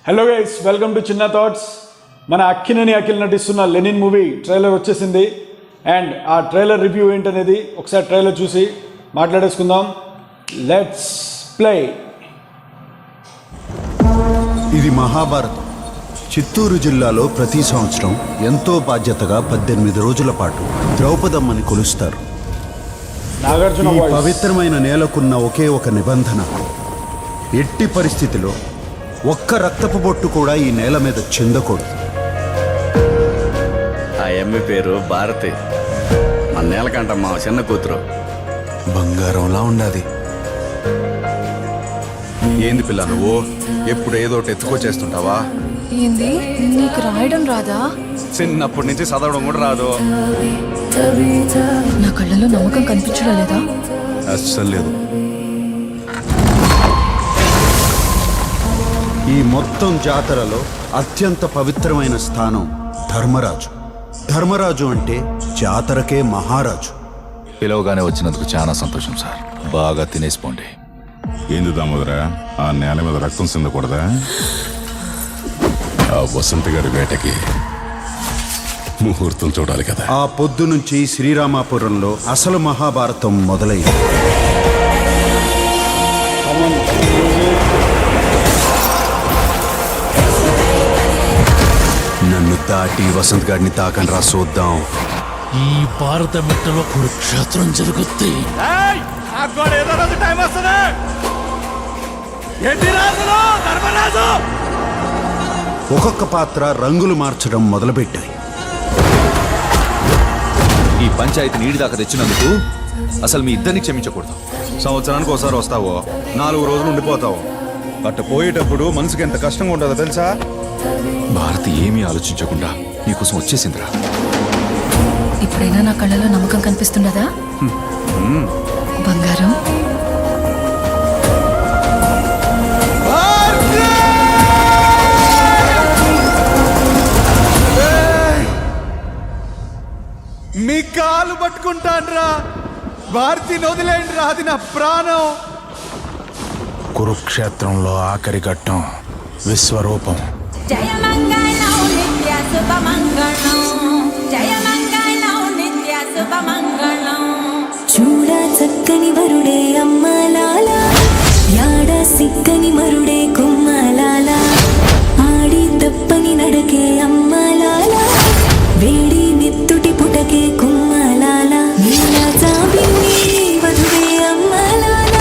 Hello guys, welcome to చిన్న thoughts. మన అఖిల్ నటిస్తున్న లెనిన్ మూవీ ట్రైలర్ వచ్చేసింది. అండ్ ఆ ట్రైలర్ రివ్యూ ఏంటనేది ఒకసారి ట్రైలర్ చూసి మాట్లాడేసుకుందాం. Let's play. ఇది మహాభారతం. చిత్తూరు జిల్లాలో ప్రతి సంవత్సరం ఎంతో బాధ్యతగా 18 రోజుల పాటు ద్రౌపదమ్మని కొలుస్తారు. నాగార్జున ఈ పవిత్రమైన నేలకున్న ఒకే ఒక నిబంధన, ఎట్టి పరిస్థితిలో ఒక్క రక్తపు బొట్టు కూడా ఈ నేల మీద చెందకూడదు. ఆ అమ్మి పేరు భారతి. మన నేలకంట మా చిన్న కూతురు. బంగారంలా ఉండాది. ఏంది పిల్ల నువ్వు ఎప్పుడు ఏదో ఒకటి ఎత్తుకొచ్చేస్తుంటావా? ఏంది, నీకు రాయడం రాదా? చిన్నప్పటి నుంచి చదవడం కూడా రాదు. నా కళ్ళలో నమ్మకం కనిపించడం లేదా? అస్సలు లేదు. ఈ మొత్తం జాతరలో అత్యంత పవిత్రమైన స్థానం ధర్మరాజు. ధర్మరాజు అంటే జాతరకే మహారాజు. పిలవగానే వచ్చినందుకు చాలా సంతోషం సార్. బాగా తినేసిపోండి. ఏంది దామోదరా, ఆ నేల మీద రక్తం సిందకూడదా? ఆ వసంత గారి వేటకి ముహూర్తం చూడాలి కదా. ఆ పొద్దు నుంచి శ్రీరామాపురంలో అసలు మహాభారతం మొదలైంది. నన్ను దాటి వసంత్ గారిని తాకని రా చూద్దాం. ఈ భారత మెట్టలో కురుక్షేత్రం జరుగుద్ది. ఒక్కొక్క పాత్ర రంగులు మార్చడం మొదలుపెట్టాయి. ఈ పంచాయతీ నీడి దాకా తెచ్చినందుకు అసలు మీ ఇద్దరిని క్షమించకూడదు. సంవత్సరానికి ఒకసారి వస్తావో, 4 రోజులు ఉండిపోతావు. అట్ట పోయేటప్పుడు మనసుకి ఎంత కష్టంగా ఉంటుందో తెలుసా? భారతి ఏమీ ఆలోచించకుండా నీకోసం వచ్చేసిందిరా. ఇప్పుడైనా నా కళ్ళలో నమ్మకం కనిపిస్తుండదా బంగారం? మీ కాలు పట్టుకుంటాన్రా. భారతిని వదిలేండి రా, అది నా ప్రాణం. కురుక్షేత్రంలో ఆఖరి ఘట్టం విశ్వరూపం. జయ మంగళం నిత్య శుభ మంగళం, జయ మంగళం నిత్య శుభ మంగళం. చూడ చక్కని వరుడే అమ్మలాల, యాడ సిక్కని మరుడే కొమ్మలాల, ఆడి తప్పని నడకే అమ్మలాల, వేడి నెత్తుటి పుటకే కొమ్మలాల, నీల జాబిని వధువే అమ్మలాల,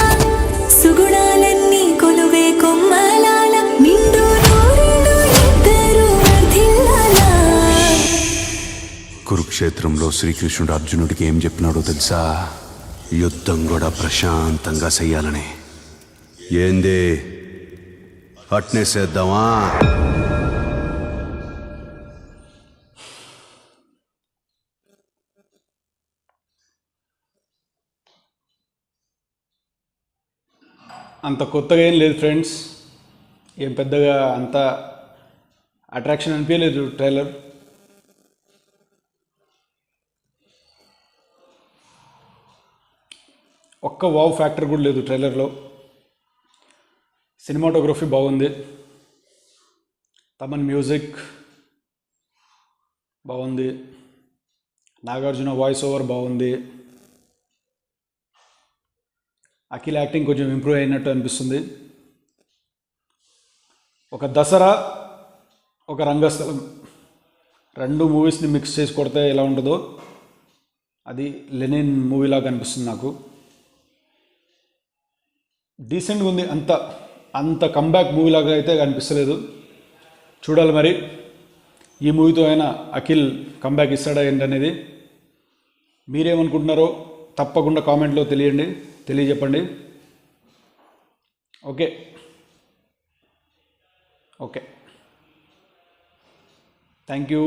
సుగుణాలన్నీ కొలువే కొమ్మలాల, నిండు నూరేళ్ళు ఇద్దరు వర్ధిల్లాల. కురుక్షేత్రంలో శ్రీకృష్ణుడు అర్జునుడికి ఏం చెప్పినాడో తెలుసా? యుద్ధం కూడా ప్రశాంతంగా చెయ్యాలని. ఏంది, అట్నే చేద్దామా? అంత కొత్తగా ఏం లేదు ఫ్రెండ్స్. ఏం పెద్దగా అంత అట్రాక్షన్ అనిపించలేదు ట్రైలర్. ఒక్క వావ్ ఫ్యాక్టర్ కూడా లేదు ట్రైలర్లో. సినిమాటోగ్రఫీ బాగుంది, తమన్ మ్యూజిక్ బాగుంది, నాగార్జున వాయిస్ ఓవర్ బాగుంది, అఖిల్ యాక్టింగ్ కొంచెం ఇంప్రూవ్ అయినట్టు అనిపిస్తుంది. ఒక దసరా, ఒక రంగస్థలం, 2 మూవీస్ని మిక్స్ చేసి కొడితే ఎలా ఉంటుందో అది లెనిన్ మూవీలాగా అనిపిస్తుంది నాకు. డీసెంట్గా ఉంది, అంత కంబ్యాక్ మూవీలాగా అయితే అనిపిస్తలేదు. చూడాలి మరి ఈ మూవీతో అయినా అఖిల్ కంబ్యాక్ ఇస్తాడా ఏంటనేది. మీరేమనుకుంటున్నారో తప్పకుండా కామెంట్లో తెలియజెప్పండి. Okay, thank you.